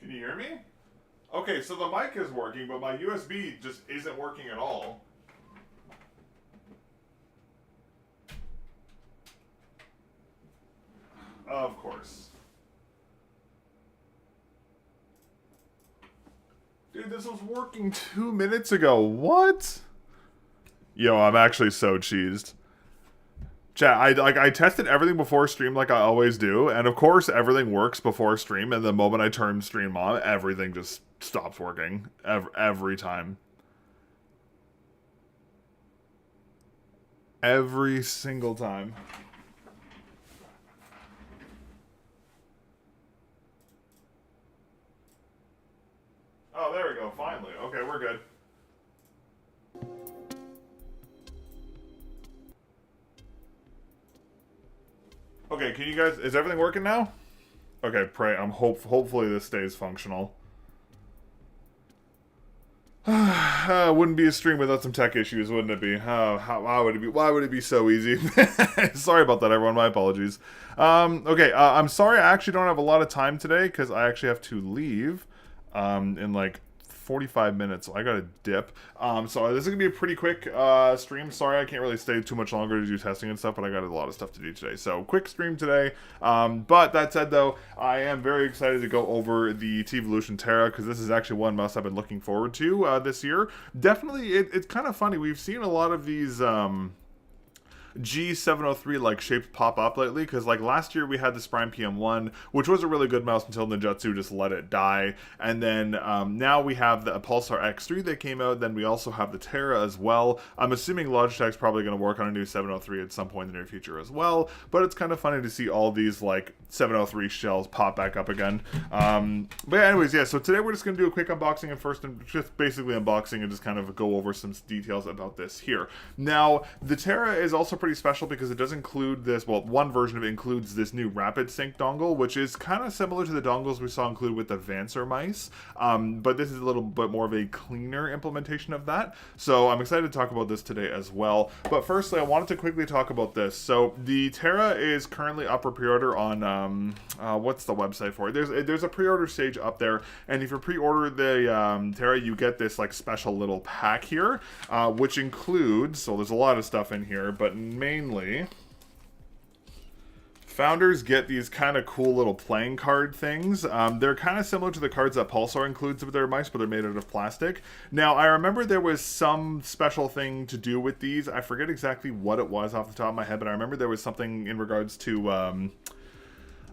Can you hear me? Okay, so the mic is working, but my USB just isn't working at all. Of course. Dude, this was working 2 minutes ago. What? Yo, I'm actually so cheesed. Chat, I tested everything before stream like I always do, and of course everything works before stream, and the moment I turn stream on, everything just stops working. Every time. Every single time. Oh, there we go, finally. Okay, we're good. Okay, can you guys... Is everything working now? Okay, pray. Hopefully this stays functional. Wouldn't be a stream without some tech issues, wouldn't it be? Why would it be? Why would it be so easy? Sorry about that, everyone. My apologies. Okay, I'm sorry. I actually don't have a lot of time today because I actually have to leave in like 45 minutes, so I gotta dip. So this is gonna be a pretty quick stream. Sorry, I can't really stay too much longer to do testing and stuff, but I got a lot of stuff to do today. So quick stream today. But that said, though, I am very excited to go over the Teevolution Terra because this is actually one mouse I've been looking forward to this year. Definitely, it's kind of funny. We've seen a lot of these. G703 like shapes pop up lately because like last year we had the Prime PM1, which was a really good mouse until Ninjutsu just let it die, and then now we have the Pulsar X3 that came out. Then we also have the Terra as well. I'm assuming Logitech's probably going to work on a new 703 at some point in the near future as well, but it's kind of funny to see all these like 703 shells pop back up again. But yeah, anyways, yeah, so today we're just going to do a quick unboxing and first just basically unboxing and just kind of go over some details about this here. Now, the Terra is also pretty special because it does include this, well, one version of it includes this new rapid sync dongle, which is kind of similar to the dongles we saw included with the Vancer mice, but this is a little bit more of a cleaner implementation of that. So I'm excited to talk about this today as well. But firstly, I wanted to quickly talk about this. So the Terra is currently up for pre-order on, what's the website for it? There's a pre-order stage up there, and if you pre-order the Terra, you get this like special little pack here, which includes, so there's a lot of stuff in here, but mainly founders get these kind of cool little playing card things. They're kind of similar to the cards that Pulsar includes with their mice, but they're made out of plastic. Now, I remember there was some special thing to do with these. I forget exactly what it was off the top of my head, but I remember there was something in regards to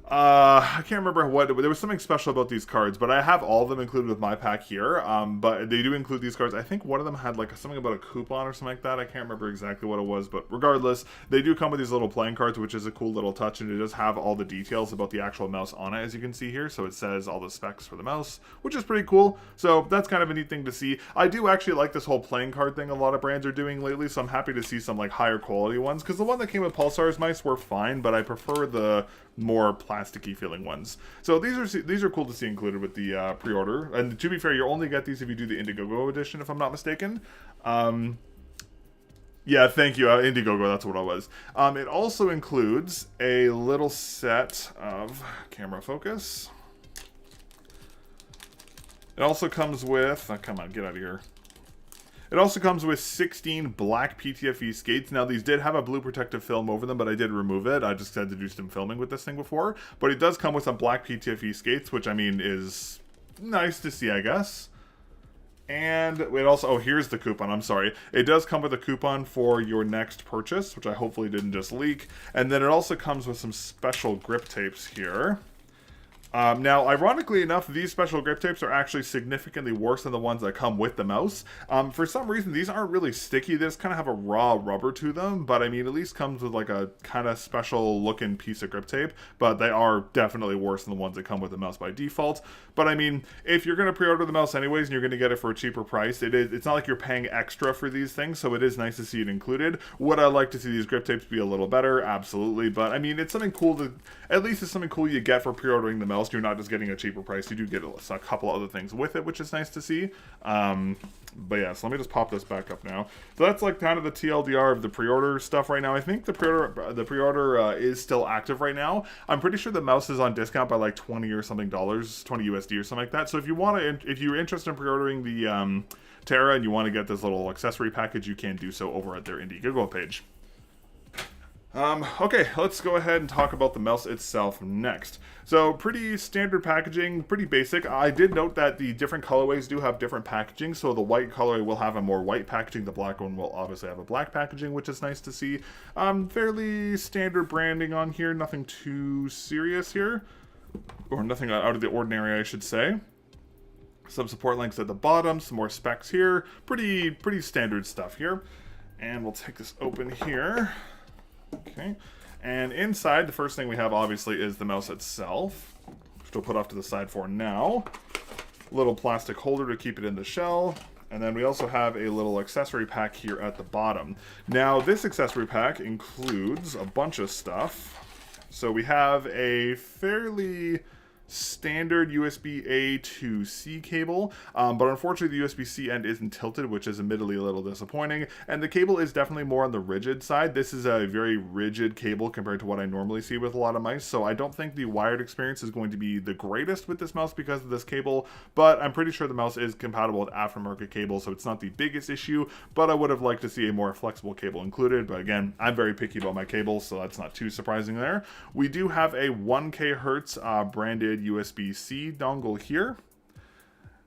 I can't remember what, there was something special about these cards, but I have all of them included with my pack here, but they do include these cards. I think one of them had like something about a coupon or something like that. I can't remember exactly what it was, but regardless, they do come with these little playing cards, which is a cool little touch, and it does have all the details about the actual mouse on it, as you can see here. So it says all the specs for the mouse, which is pretty cool. So that's kind of a neat thing to see. I do actually like this whole playing card thing a lot of brands are doing lately, so I'm happy to see some like higher quality ones, because the one that came with Pulsar's mice were fine, but I prefer the more plasticky feeling ones. So these are cool to see included with the pre-order. And to be fair, you only get these if you do the Indiegogo edition, if I'm not mistaken. Yeah, thank you, Indiegogo, that's what it was. It also includes a little set of camera focus. It also comes with, oh, come on, get out of here. It also comes with 16 black PTFE skates. Now, these did have a blue protective film over them, but I did remove it. I just had to do some filming with this thing before. But it does come with some black PTFE skates, which, I mean, is nice to see, I guess. And it also, oh, here's the coupon, I'm sorry. It does come with a coupon for your next purchase, which I hopefully didn't just leak. And then it also comes with some special grip tapes here. Now, ironically enough, these special grip tapes are actually significantly worse than the ones that come with the mouse. For some reason, these aren't really sticky. They just kind of have a raw rubber to them, but I mean, at least comes with like a kind of special looking piece of grip tape, but they are definitely worse than the ones that come with the mouse by default. But I mean, if you're going to pre-order the mouse anyways, and you're going to get it for a cheaper price, it's not like you're paying extra for these things, so it is nice to see it included. Would I like to see these grip tapes be a little better? Absolutely, but I mean, it's something cool to, at least it's something cool you get for pre-ordering the mouse. You're not just getting a cheaper price, you do get a couple other things with it, which is nice to see. But yeah, so let me just pop this back up now. So that's like kind of the TLDR of the pre-order stuff right now. I think the pre-order is still active right now. I'm pretty sure the mouse is on discount by like 20 or something dollars, 20 USD or something like that. So if you want to, if you're interested in pre-ordering the Terra and you want to get this little accessory package, you can do so over at their Indiegogo page. Okay, let's go ahead and talk about the mouse itself next. So, pretty standard packaging, pretty basic. I did note that the different colorways do have different packaging, so the white colorway will have a more white packaging, the black one will obviously have a black packaging, which is nice to see. Fairly standard branding on here, nothing too serious here, or nothing out of the ordinary, I should say. Some support links at the bottom, some more specs here, pretty standard stuff here. And we'll take this open here. Okay, and inside, the first thing we have, obviously, is the mouse itself, which we'll put off to the side for now. Little plastic holder to keep it in the shell. And then we also have a little accessory pack here at the bottom. Now, this accessory pack includes a bunch of stuff. So we have a fairly standard USB-A to C cable, but unfortunately the USB-C end isn't tilted, which is admittedly a little disappointing, and the cable is definitely more on the rigid side. This is a very rigid cable compared to what I normally see with a lot of mice, so I don't think the wired experience is going to be the greatest with this mouse because of this cable, but I'm pretty sure the mouse is compatible with aftermarket cables, so it's not the biggest issue, but I would have liked to see a more flexible cable included, but again, I'm very picky about my cables, so that's not too surprising there. We do have a 1K Hertz branded USB-C dongle here.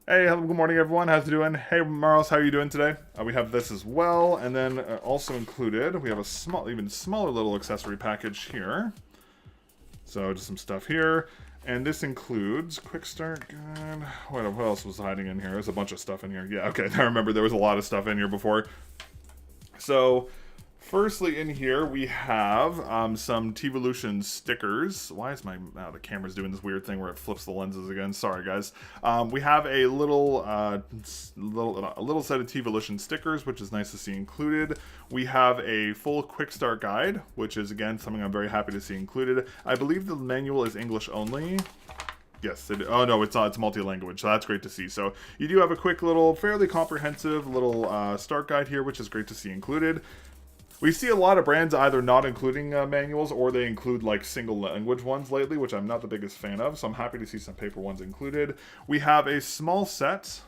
Hey, good morning everyone, how's it doing? Hey Maros, how are you doing today? We have this as well, and then also included, we have a even smaller little accessory package here. So just some stuff here, and this includes quick start gun. What else was hiding in here? There's a bunch of stuff in here. Yeah, okay, I remember there was a lot of stuff in here before. So, firstly, in here we have some Teevolution stickers. Why is the camera's doing this weird thing where it flips the lenses again? Sorry, guys. We have a little set of Teevolution stickers, which is nice to see included. We have a full quick start guide, which is again something I'm very happy to see included. I believe the manual is English only. Yes, oh no, it's not, it's multi-language, so that's great to see. So you do have a quick little, fairly comprehensive little start guide here, which is great to see included. We see a lot of brands either not including manuals or they include like single language ones lately, which I'm not the biggest fan of, so I'm happy to see some paper ones included. We have a small set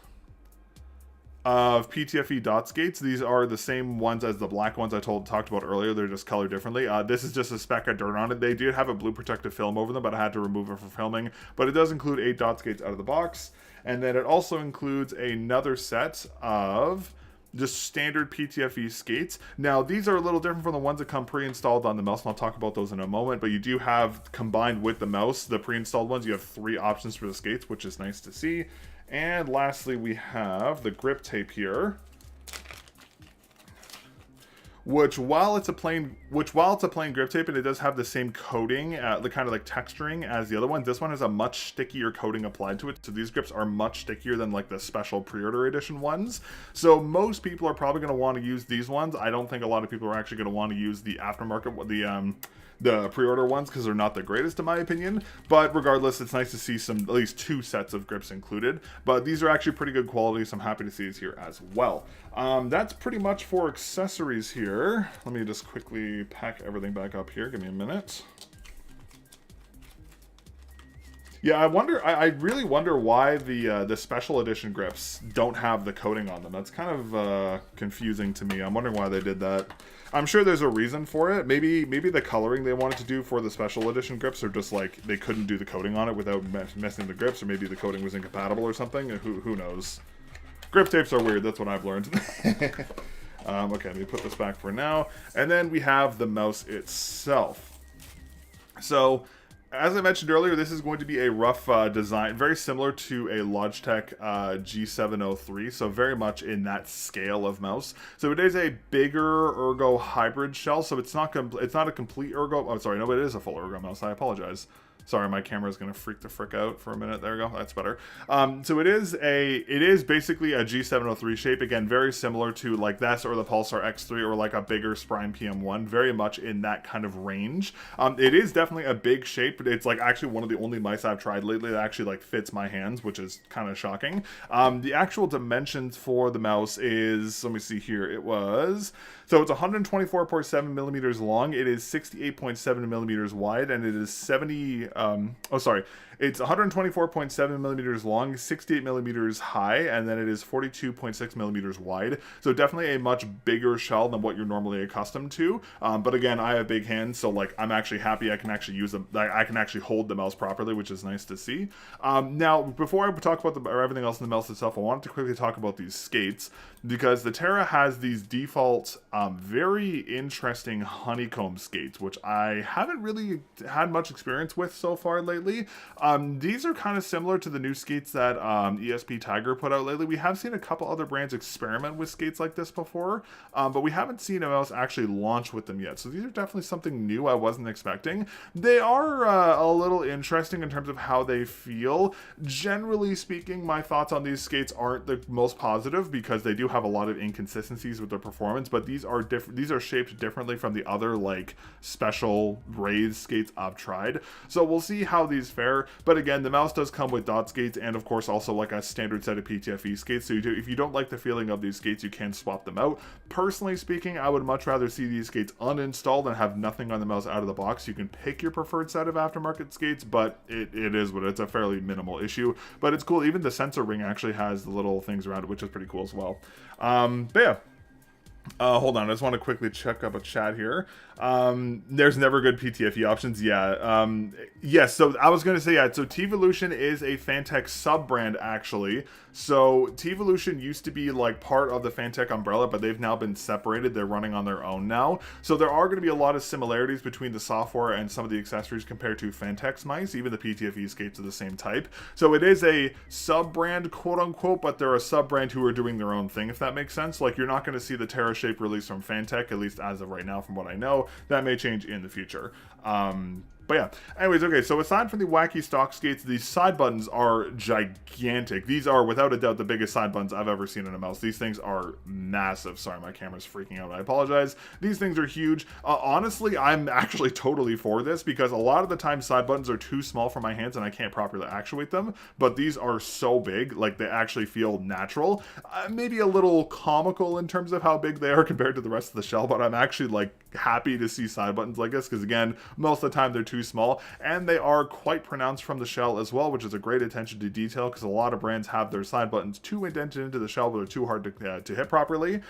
of PTFE dots gates. These are the same ones as the black ones I talked about earlier. They're just colored differently. This is just a speck of dirt on it. They did have a blue protective film over them, but I had to remove it for filming. But it does include 8 dots gates out of the box. And then it also includes another set of just standard PTFE skates. Now, these are a little different from the ones that come pre-installed on the mouse, and I'll talk about those in a moment, but you do have, combined with the mouse, the pre-installed ones, you have 3 options for the skates, which is nice to see. And lastly, we have the grip tape here, which while it's a plain grip tape and it does have the same coating, the kind of like texturing as the other one, this one has a much stickier coating applied to it. So these grips are much stickier than like the special pre-order edition ones. So most people are probably going to want to use these ones. I don't think a lot of people are actually going to want to use the aftermarket, the pre-order ones, because they're not the greatest in my opinion, but regardless, it's nice to see some, at least 2 sets of grips included, but these are actually pretty good quality, so I'm happy to see these here as well. That's pretty much for accessories here. Let me just quickly pack everything back up here, give me a minute. Yeah, I really wonder why the special edition grips don't have the coating on them. That's kind of confusing to me. I'm wondering why they did that. I'm sure there's a reason for it. Maybe the coloring they wanted to do for the special edition grips are just like they couldn't do the coating on it without messing the grips, or maybe the coating was incompatible or something. Who knows? Grip tapes are weird, that's what I've learned. Okay, let me put this back for now. And then we have the mouse itself. So, as I mentioned earlier, this is going to be a rough design, very similar to a Logitech G703, so very much in that scale of mouse. So it is a bigger ergo hybrid shell, so it's not a complete ergo. Oh, sorry, no, it is a full ergo mouse. I apologize. Sorry, my camera is going to freak the frick out for a minute. There we go. That's better. So it is basically a G703 shape. Again, very similar to like this or the Pulsar X3 or like a bigger Sprime PM1. Very much in that kind of range. It is definitely a big shape. It's like actually one of the only mice I've tried lately that actually like fits my hands, which is kind of shocking. The actual dimensions for the mouse is, let me see here. So it's 124.7 millimeters long. It is 68.7 millimeters wide, and it is it's 124.7 millimeters long, 68 millimeters high, and then it is 42.6 millimeters wide. So definitely a much bigger shell than what you're normally accustomed to. But again, I have big hands, so like I'm actually happy I can actually use them. I can actually hold the mouse properly, which is nice to see. Now, before I talk about everything else in the mouse itself, I wanted to quickly talk about these skates, because the Terra has these default, very interesting honeycomb skates, which I haven't really had much experience with so far lately. These are kind of similar to the new skates that ESP Tiger put out lately. We have seen a couple other brands experiment with skates like this before, but we haven't seen a mouse actually launch with them yet. So these are definitely something new I wasn't expecting. They are a little interesting in terms of how they feel. Generally speaking, my thoughts on these skates aren't the most positive because they do have a lot of inconsistencies with their performance, but these are different. These are shaped differently from the other like special raised skates I've tried. So we'll see how these fare. But again, the mouse does come with dot skates and of course also like a standard set of PTFE skates. So if you don't like the feeling of these skates, you can swap them out. Personally speaking, I would much rather see these skates uninstalled and have nothing on the mouse out of the box. You can pick your preferred set of aftermarket skates, but it is what it's a fairly minimal issue. But it's cool. Even the sensor ring actually has the little things around it, which is pretty cool as well. But yeah. Hold on, I just want to quickly check up a chat here. There's never good PTFE options. Yeah. Yes, so I was going to say, yeah, so Teevolution is a Fantech sub-brand, actually. So Teevolution used to be like part of the Fantech umbrella, but they've now been separated. They're running on their own now. So there are going to be a lot of similarities between the software and some of the accessories compared to Fantech's mice. Even the PTFE skates are the same type. So it is a sub-brand, quote-unquote, but they're a sub-brand who are doing their own thing, if that makes sense. Like, you're not going to see the Terra shape released from Fantech, at least as of right now, from what I know. That may change in the future. But yeah, anyways, okay, so aside from the wacky stock skates, these side buttons are gigantic. These are, without a doubt, the biggest side buttons I've ever seen in a mouse. These things are massive. Sorry, my camera's freaking out. I apologize. These things are huge. Honestly, I'm actually totally for this because a lot of the time side buttons are too small for my hands and I can't properly actuate them, but these are so big, like they actually feel natural. Maybe a little comical in terms of how big they are compared to the rest of the shell, but I'm actually like happy to see side buttons like this because again, most of the time they're too small and they are quite pronounced from the shell as well, which is a great attention to detail because a lot of brands have their side buttons too indented into the shell but they're too hard to hit properly.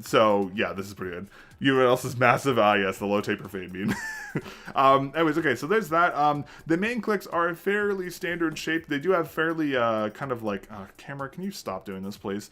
So yeah, this is pretty good. You know what else is massive? Yes, the low taper fade beam. Anyways, okay, so there's that. The main clicks are a fairly standard shape. They do have fairly kind of like camera, can you stop doing this, please?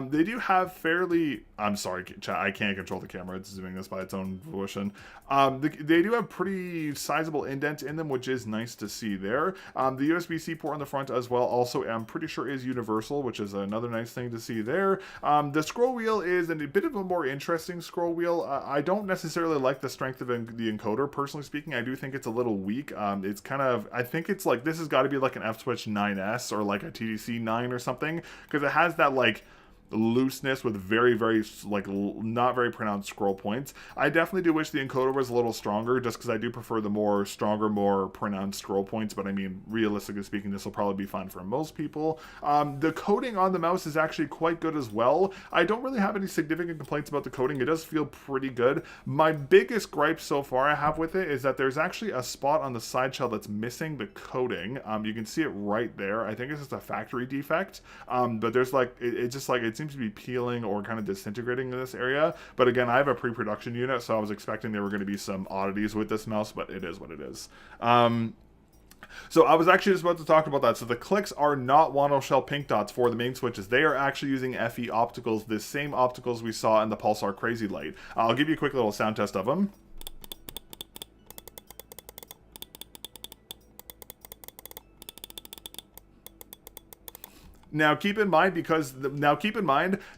They do have fairly, I'm sorry, chat, I can't control the camera. It's doing this by its own volition. They do have pretty sizable indents in them, which is nice to see there. The USB-C port on the front as well, also I'm pretty sure is universal, which is another nice thing to see there. The scroll wheel is a bit of a more interesting scroll wheel. I don't necessarily like the strength of the encoder, personally speaking. I do think it's a little weak. It's kind of, I think it's like, this has got to be like an F-Switch 9S or like a TDC 9 or something, because it has that like looseness with very like not very pronounced scroll points. I definitely do wish the encoder was a little stronger just because I do prefer the more stronger, more pronounced scroll points, but I mean realistically speaking this will probably be fine for most people. The coating on the mouse is actually quite good as well. I don't really have any significant complaints about the coating. It does feel pretty good. My biggest gripe so far I have with it is that there's actually a spot on the side shell that's missing the coating. You can see it right there. I think it's just a factory defect, but there's like it's just like it seems to be peeling or kind of disintegrating in this area. But again, I have a pre-production unit, so I was expecting there were going to be some oddities with this mouse, but it is what it is. So I was actually just about to talk about that. So the clicks are not Wano Shell pink dots for the main switches. They are actually using FE opticals, the same opticals we saw in the Pulsar Crazy Light. I'll give you a quick little sound test of them. Now keep in mind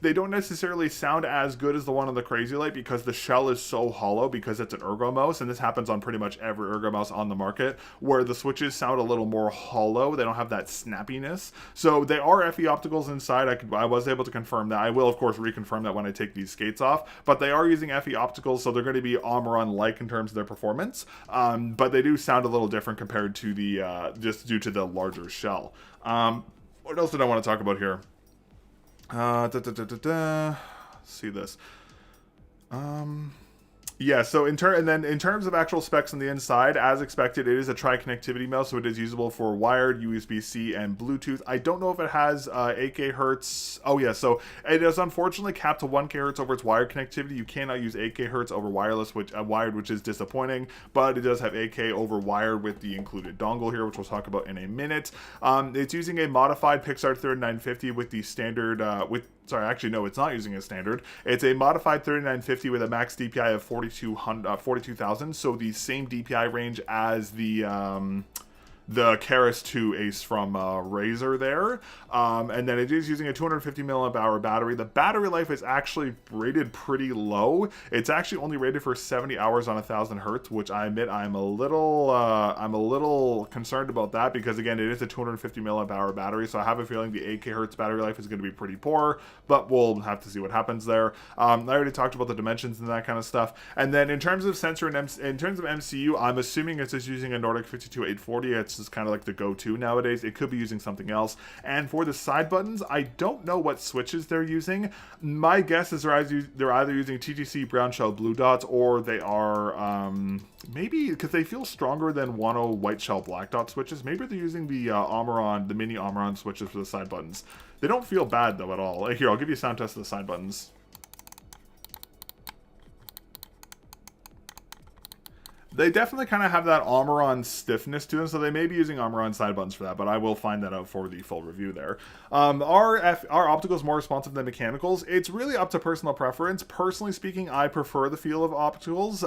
they don't necessarily sound as good as the one on the Crazy Light because the shell is so hollow because it's an ergo mouse, and this happens on pretty much every ergo mouse on the market where the switches sound a little more hollow. They don't have that snappiness. So they are FE opticals inside. I was able to confirm that. I will of course reconfirm that when I take these skates off, but they are using FE opticals, so they're going to be Omron like in terms of their performance. But they do sound a little different compared to the just due to the larger shell. What else did I want to talk about here? See this. Yeah, so in terms of actual specs on the inside, as expected, it is a tri-connectivity mouse, so it is usable for wired, USB-C, and Bluetooth. I don't know if it has 8K hertz. Oh yeah, so it is unfortunately capped to 1K hertz over its wired connectivity. You cannot use 8K hertz over wireless, wired, which is disappointing. But it does have 8K over wired with the included dongle here, which we'll talk about in a minute. It's using a modified Pixar 3950 with the standard Sorry, actually, no, it's not using a standard. It's a modified 3950 with a max DPI of 42,000, so the same DPI range as the Keras 2 Ace from Razer there. And then it is using a 250 milliamp hour battery. The battery life is actually rated pretty low. It's actually only rated for 70 hours on 1000 hertz, which I admit I'm a little concerned about that because again, it is a 250 milliamp hour battery, so I have a feeling the 8K hertz battery life is going to be pretty poor, but we'll have to see what happens there. I already talked about the dimensions and that kind of stuff. And then in terms of sensor and in terms of MCU, I'm assuming it's just using a Nordic 52840. It's just kind of like the go-to nowadays. It could be using something else. And for the side buttons, I don't know what switches they're using. My guess is they're either using TTC brown shell blue dots, or they are maybe because they feel stronger than Wano white shell black dot switches. Maybe they're using the the mini Omron switches for the side buttons. They don't feel bad though at all. Here, I'll give you a sound test of the side buttons. They definitely kind of have that Omron stiffness to them, so they may be using Omron side buttons for that, but I will find that out for the full review there. Are opticals more responsive than mechanicals? It's really up to personal preference. Personally speaking, I prefer the feel of opticals,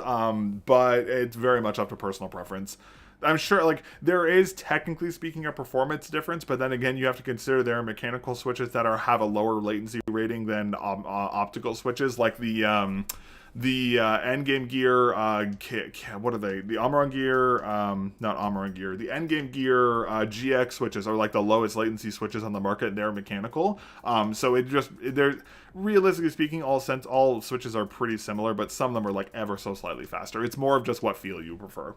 but it's very much up to personal preference. I'm sure, like, there is, technically speaking, a performance difference, but then again, you have to consider there are mechanical switches that have a lower latency rating than optical switches, like the Endgame Gear, what are they? The Omron Gear, not Omron Gear, the Endgame Gear GX switches are like the lowest latency switches on the market, and they're mechanical. So they're realistically speaking, all switches are pretty similar, but some of them are like ever so slightly faster. It's more of just what feel you prefer.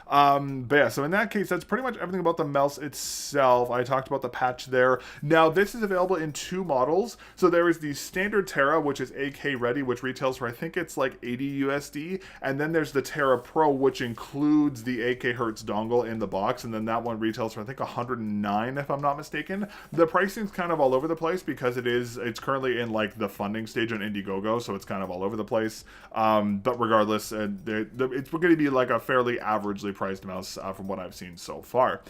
But yeah, so in that case, that's pretty much everything about the mouse itself. I talked about the patch there. Now, this is available in two models. So there is the standard Terra, which is 8K ready, which retails for, I think it's like 80 USD. And then there's the Terra Pro, which includes the 8K hertz dongle in the box. And then that one retails for, I think, 109, if I'm not mistaken. The pricing's kind of all over the place because it's currently in like the funding stage on Indiegogo, so it's kind of all over the place. But regardless, it's going to be like a fairly averagely priced mouse from what I've seen so far.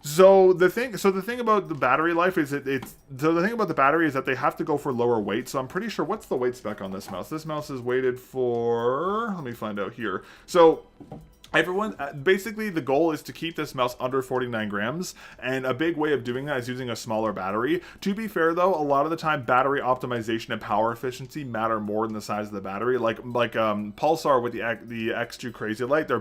So the thing about the battery life is the thing about the battery is that they have to go for lower weight. So I'm pretty sure, what's the weight spec on this mouse? This mouse is weighted for, let me find out here. So everyone, basically the goal is to keep this mouse under 49 grams, and a big way of doing that is using a smaller battery. To be fair though, a lot of the time battery optimization and power efficiency matter more than the size of the battery. Like Pulsar with the X2 Crazy Light, their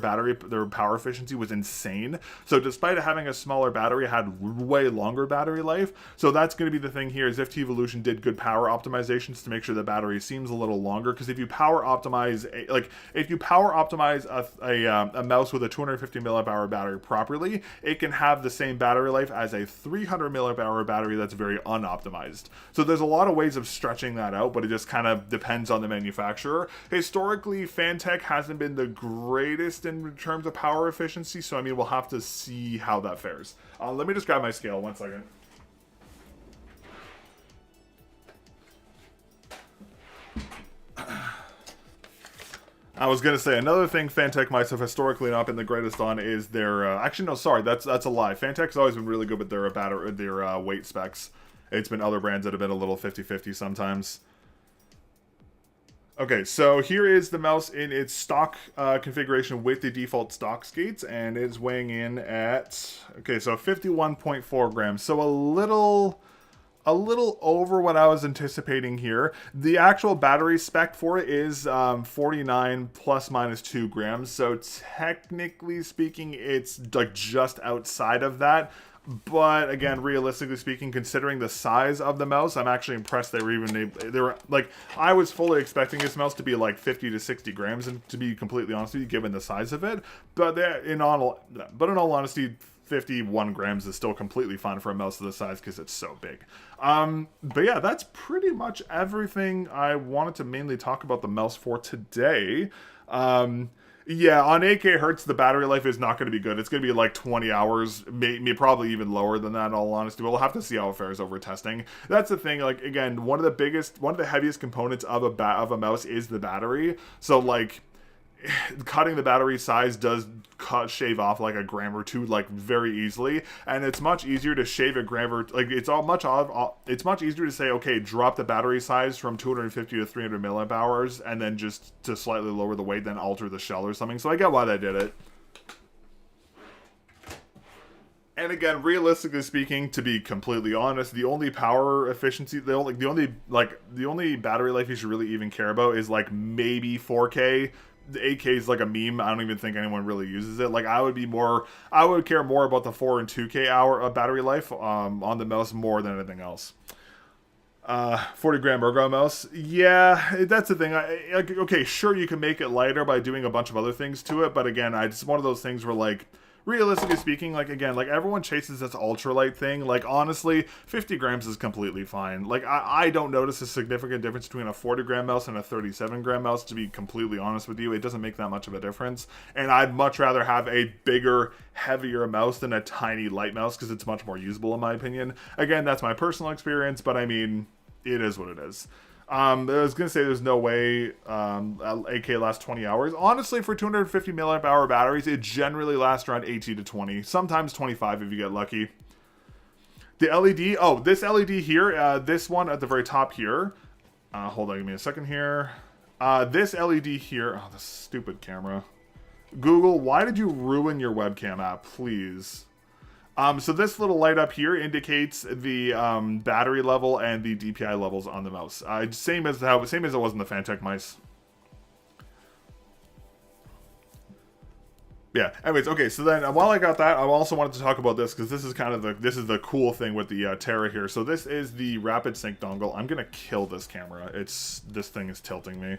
power efficiency was insane. So despite having a smaller battery, it had way longer battery life. So that's going to be the thing here, is if Teevolution did good power optimizations to make sure the battery seems a little longer, because if you power optimize a mouse with a 250 milliamp hour battery properly, it can have the same battery life as a 300 milliamp hour battery that's very unoptimized. So there's a lot of ways of stretching that out, but it just kind of depends on the manufacturer. Historically, Fantech hasn't been the greatest in terms of power efficiency, so I mean, we'll have to see how that fares. Let me just grab my scale, 1 second. I was gonna say another thing Fantech mice have historically not been the greatest on is their. Actually, no, sorry, that's a lie. Fantech's always been really good with their weight specs. It's been other brands that have been a little 50-50 sometimes. Okay, so here is the mouse in its stock configuration with the default stock skates, and it's weighing in at, okay, so 51.4 grams. So a little over what I was anticipating here. The actual battery spec for it is 49 plus minus 2 grams. So technically speaking, it's like just outside of that. But again, realistically speaking, considering the size of the mouse, I'm actually impressed they were like, I was fully expecting this mouse to be like 50 to 60 grams, and to be completely honest with you, given the size of it. But in all honesty, 51 grams is still completely fine for a mouse of this size because it's so big. But yeah, that's pretty much everything I wanted to mainly talk about the mouse for today. Yeah, on 8K hertz, the battery life is not going to be good. It's going to be like 20 hours, maybe probably even lower than that, in all honesty. But we'll have to see how it fares over testing. That's the thing. Like, again, one of the heaviest components of a mouse is the battery. So, like, cutting the battery size does shave off like a gram or two, like, very easily, and it's much easier to shave a gram or it's much easier to say, okay, drop the battery size from 250 to 300 milliamp hours and then just to slightly lower the weight, then alter the shell or something. So I get why they did it. And again, realistically speaking, to be completely honest, the only power efficiency, the only battery life you should really even care about is like maybe 4K. The 8K is like a meme. I don't even think anyone really uses it. Like, I would care more about the 4 and 2K hour of battery life on the mouse more than anything else. 40 gram ergo mouse. Yeah, that's the thing. Okay, sure, you can make it lighter by doing a bunch of other things to it, but again, it's one of those things where, like, realistically speaking, like, again, like, everyone chases this ultralight thing. Like, honestly, 50 grams is completely fine. Like, I don't notice a significant difference between a 40 gram mouse and a 37 gram mouse, to be completely honest with you. It doesn't make that much of a difference. And I'd much rather have a bigger, heavier mouse than a tiny light mouse, because it's much more usable in my opinion. Again, that's my personal experience, but I mean, it is what it is. I was going to say there's no way 8K lasts 20 hours. Honestly, for 250 milliamp hour batteries, it generally lasts around 18 to 20. Sometimes 25 if you get lucky. The LED, oh, this LED here, this one at the very top here. Hold on, give me a second here. This LED here, oh, this stupid camera. Google, why did you ruin your webcam app, please? So this little light up here indicates the battery level and the DPI levels on the mouse. Same as it was in the Fantech mice. Yeah. Anyways, okay. So then, while I got that, I also wanted to talk about this because this is kind of the cool thing with the Terra here. So this is the rapid sync dongle. I'm gonna kill this camera. This thing is tilting me.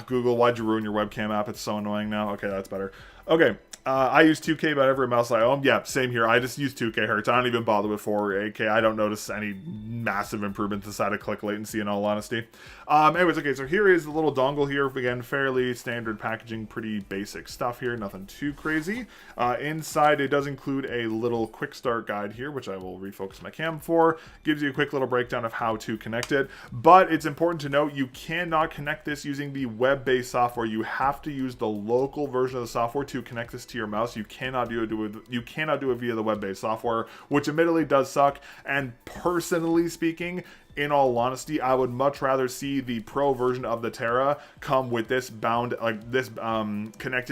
Google, why'd you ruin your webcam app? It's so annoying now. Okay, that's better. Okay. I use 2K about every mouse I own. Yeah, same here. I just use 2K hertz. I don't even bother with 4K. I don't notice any massive improvements inside of click latency, in all honesty. Anyways, okay, so here is the little dongle here. Again, fairly standard packaging, pretty basic stuff here. Nothing too crazy. Inside, it does include a little quick start guide here, which I will refocus my cam for. Gives you a quick little breakdown of how to connect it. But it's important to note, you cannot connect this using the web-based software. You have to use the local version of the software to connect this to your mouse. You cannot do it via the web-based software, which admittedly does suck. And personally speaking, in all honesty, I would much rather see the pro version of the Terra come with this connected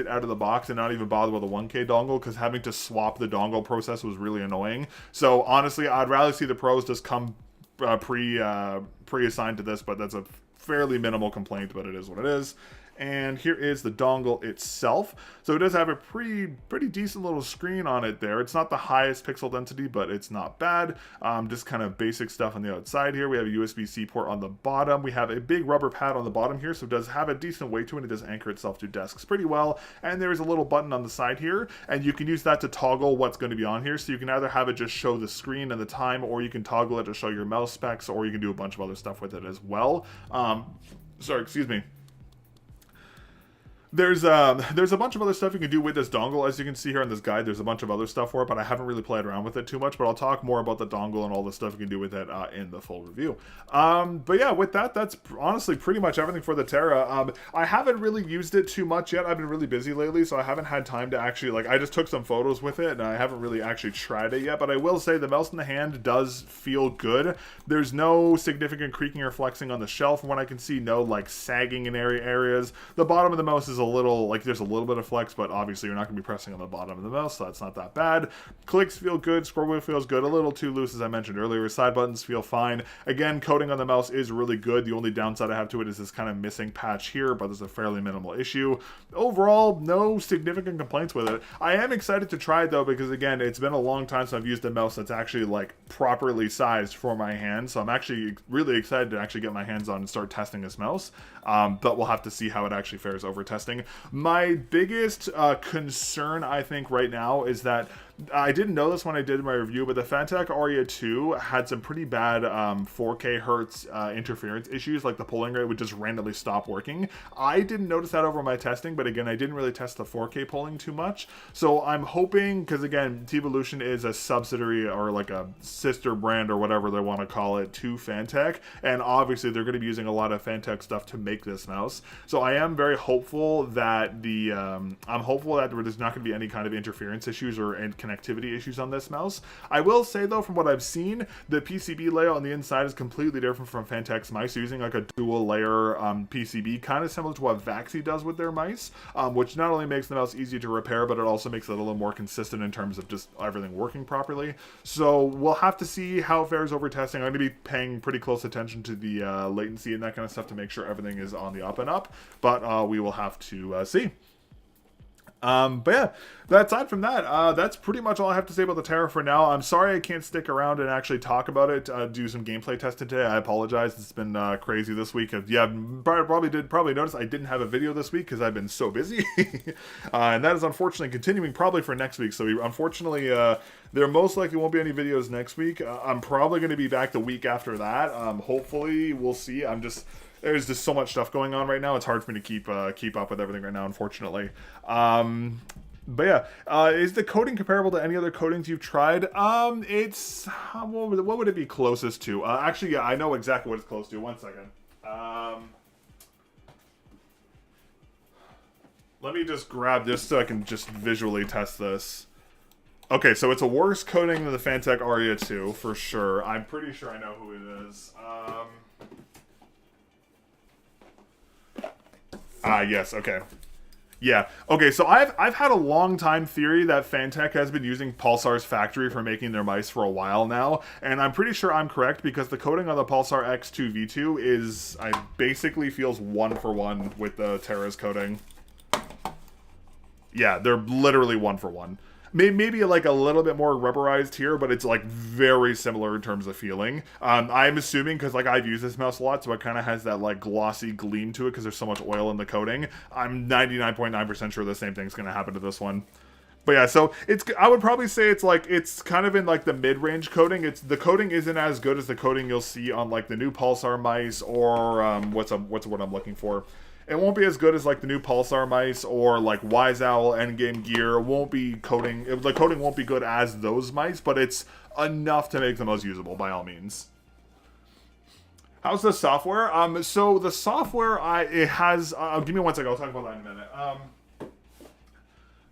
out of the box and not even bother with a 1K dongle, because having to swap the dongle process was really annoying. So honestly, I'd rather see the pros just come pre-assigned to this, but that's a fairly minimal complaint, but it is what it is. And here is the dongle itself. So it does have a pretty decent little screen on it there. It's not the highest pixel density, but it's not bad. Just kind of basic stuff on the outside here. We have a USB-C port on the bottom. We have a big rubber pad on the bottom here, so it does have a decent weight to it. It does anchor itself to desks pretty well. And there is a little button on the side here, and you can use that to toggle what's going to be on here. So you can either have it just show the screen and the time, or you can toggle it to show your mouse specs, or you can do a bunch of other stuff with it as well. Sorry, excuse me. There's a bunch of other stuff you can do with this dongle. As you can see here in this guide, there's a bunch of other stuff for it, but I haven't really played around with it too much. But I'll talk more about the dongle and all the stuff you can do with it in the full review. But yeah, with that, that's honestly pretty much everything for the Terra. I haven't really used it too much yet. I've been really busy lately, so I haven't had time to actually, like, I just took some photos with it, and I haven't really actually tried it yet. But I will say the mouse in the hand does feel good. There's no significant creaking or flexing on the shelf from what I can see. No, like, sagging in areas. The bottom of the mouse is a little, like, there's a little bit of flex, but obviously you're not going to be pressing on the bottom of the mouse, so that's not that bad. Clicks feel good, scroll wheel feels good, a little too loose as I mentioned earlier. Side buttons feel fine. Again, coating on the mouse is really good. The only downside I have to it is this kind of missing patch here, but there's a fairly minimal issue. Overall, no significant complaints with it. I am excited to try it though, because again, it's been a long time since I've used a mouse that's actually like properly sized for my hand, so I'm actually really excited to actually get my hands on and start testing this mouse. But we'll have to see how it actually fares over testing. My biggest concern, I think, right now is that I didn't know this when I did my review, but the Fanatec Aria 2 had some pretty bad 4K hertz interference issues, like the polling rate would just randomly stop working. I didn't notice that over my testing, but again, I didn't really test the 4K polling too much. So I'm hoping, because again, Teevolution is a subsidiary or like a sister brand or whatever they want to call it to Fanatec, and obviously they're going to be using a lot of Fanatec stuff to make this mouse. So I am very hopeful that I'm hopeful that there's not going to be any kind of interference issues or connectivity issues on this mouse. I will say though, from what I've seen, the PCB layout on the inside is completely different from Fanatec's mice, using like a dual layer PCB, kind of similar to what Vaxi does with their mice, which not only makes the mouse easier to repair, but it also makes it a little more consistent in terms of just everything working properly. So we'll have to see how it fares over testing. I'm going to be paying pretty close attention to the latency and that kind of stuff to make sure everything is on the up and up, but we will have to see. But yeah, aside from that, that's pretty much all I have to say about the Terra for now. I'm sorry I can't stick around and actually talk about it, do some gameplay testing today. I apologize. It's been crazy this week. Yeah, probably noticed I didn't have a video this week because I've been so busy. And that is unfortunately continuing probably for next week. So unfortunately, there most likely won't be any videos next week. I'm probably going to be back the week after that. Hopefully, we'll see. There's just so much stuff going on right now. It's hard for me to keep up with everything right now, unfortunately. But yeah, is the coating comparable to any other coatings you've tried? It's what would it be closest to? Actually, yeah, I know exactly what it's close to. One second. Let me just grab this so I can just visually test this. Okay, so it's a worse coating than the Fanatec Aria 2 for sure. I'm pretty sure I know who it is. Yes, okay. Yeah, okay, so I've had a long time theory that Fanatec has been using Pulsar's factory for making their mice for a while now, and I'm pretty sure I'm correct because the coating on the Pulsar X2 V2 basically feels one for one with the Terra's coating. Yeah, they're literally one for one. Maybe like a little bit more rubberized here, but it's like very similar in terms of feeling. I'm assuming because like I've used this mouse a lot, so it kind of has that like glossy gleam to it because there's so much oil in the coating. I'm 99.9% sure the same thing's going to happen to this one. But yeah, so I would probably say it's kind of in like the mid-range coating. The coating isn't as good as the coating you'll see on like the new Pulsar mice or what's what I'm looking for. It won't be as good as like the new Pulsar mice or like Wise Owl Endgame Gear. The coating won't be good as those mice, but it's enough to make them most usable by all means. How's the software? So the software, it has. Give me one second. I'll talk about that in a minute.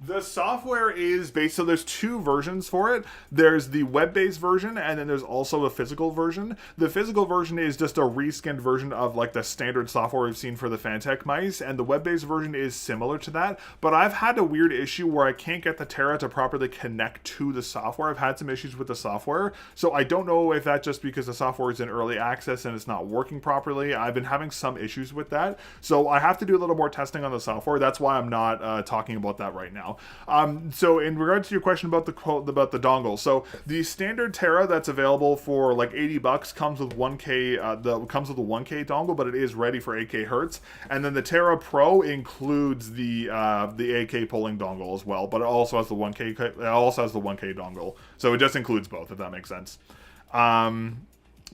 The software is based, so there's two versions for it. There's the web-based version, and then there's also a physical version. The physical version is just a reskinned version of like the standard software we've seen for the Fanatec mice, and the web-based version is similar to that. But I've had a weird issue where I can't get the Terra to properly connect to the software. I've had some issues with the software, so I don't know if that's just because the software is in early access and it's not working properly. I've been having some issues with that, so I have to do a little more testing on the software. That's why I'm not talking about that right now. So in regards to your question about the dongle, so the standard Terra that's available for like $80 comes with 1K. Comes with a 1K dongle, but it is ready for 8K hertz. And then the Terra Pro includes the 8K polling dongle as well, but it also has the 1K. It also has the 1K dongle, so it just includes both, if that makes sense.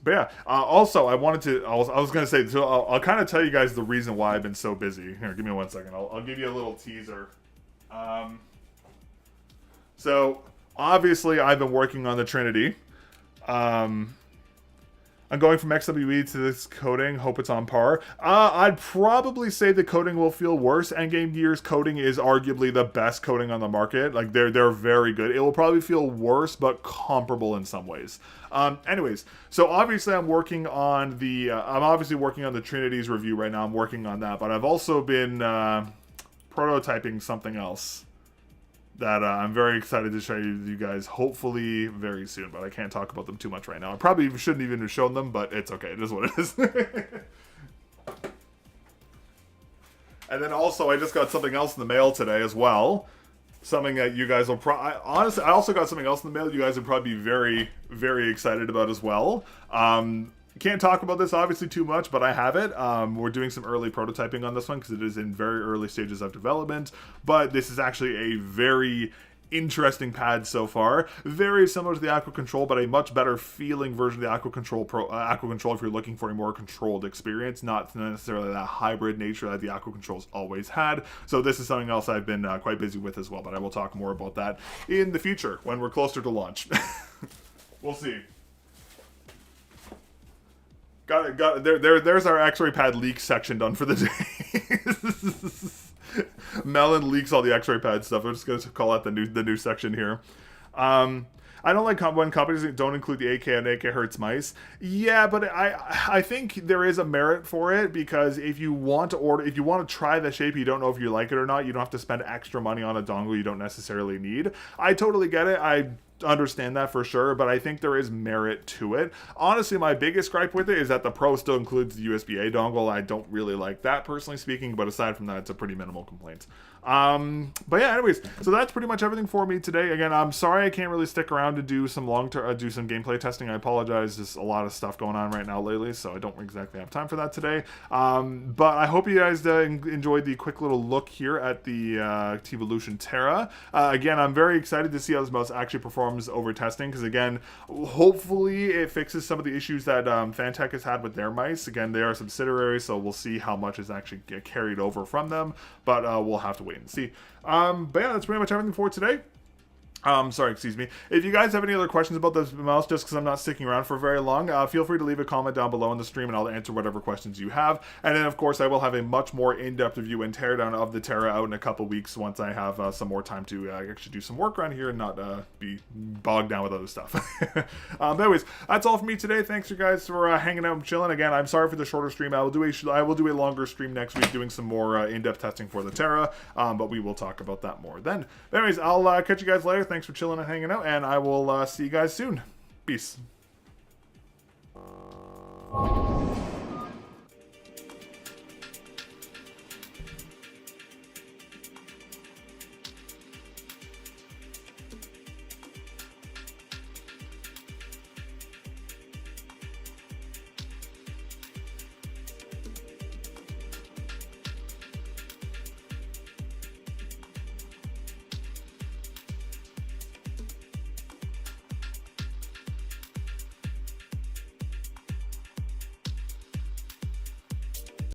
But yeah, also I wanted to. I was gonna say. So I'll kind of tell you guys the reason why I've been so busy. Here, give me 1 second. I'll give you a little teaser. So obviously I've been working on the Trinity. I'm going from XWE to this coding. Hope it's on par. I'd probably say the coding will feel worse. Endgame Gear's coding is arguably the best coding on the market. Like they're very good. It will probably feel worse, but comparable in some ways. Anyways, so obviously I'm working on the. I'm obviously working on the Trinity's review right now. I'm working on that, but I've also been prototyping something else that I'm very excited to show you guys, hopefully very soon, but I can't talk about them too much right now. I probably shouldn't even have shown them, but it's okay. It is what it is. And then also, I just got something else in the mail today as well. Something that you guys will honestly, I also got something else in the mail you guys would probably be very, very excited about as well. Can't talk about this obviously too much, but I have it. We're doing some early prototyping on this one because it is in very early stages of development, but this is actually a very interesting pad so far. Very similar to the Aqua Control, but a much better feeling version of the Aqua Control Aqua Control if you're looking for a more controlled experience, not necessarily that hybrid nature that the Aqua Control's always had. So this is something else I've been quite busy with as well, but I will talk more about that in the future when we're closer to launch. We'll see. Got it. There's our X-ray pad leak section done for the day. Melon leaks all the X-ray pad stuff. I'm just gonna call that the new section here. I don't like when companies don't include the 8K and 8K hertz mice. Yeah, but I think there is a merit for it, because if you want to try the shape, you don't know if you like it or not, you don't have to spend extra money on a dongle you don't necessarily need. I totally get it. I understand that for sure, but I think there is merit to it. Honestly, my biggest gripe with it is that the Pro still includes the USB-A dongle. I don't really like that, personally speaking, but aside from that, it's a pretty minimal complaint. But yeah, anyways, so that's pretty much everything for me today. Again, I'm sorry I can't really stick around to do some do some gameplay testing. I apologize. There's a lot of stuff going on right now lately, so I don't exactly have time for that today. But I hope you guys enjoyed the quick little look here at the Teevolution Terra. Again, I'm very excited to see how this mouse actually performs over testing, because again, hopefully it fixes some of the issues that Fantech has had with their mice. Again, they are subsidiaries, so we'll see how much is actually carried over from them, but we'll have to wait and see. But yeah, that's pretty much everything for today. Sorry, excuse me. If you guys have any other questions about this mouse, just because I'm not sticking around for very long, feel free to leave a comment down below in the stream and I'll answer whatever questions you have. And then, of course, I will have a much more in-depth review and teardown of the Terra out in a couple weeks once I have some more time to actually do some work around here and not be bogged down with other stuff. But anyways, that's all for me today. Thanks, you guys, for hanging out and chilling. Again, I'm sorry for the shorter stream. I will do a longer stream next week doing some more in-depth testing for the Terra, but we will talk about that more then. But anyways, I'll catch you guys later. Thanks for chilling and hanging out, and I will see you guys soon. Peace.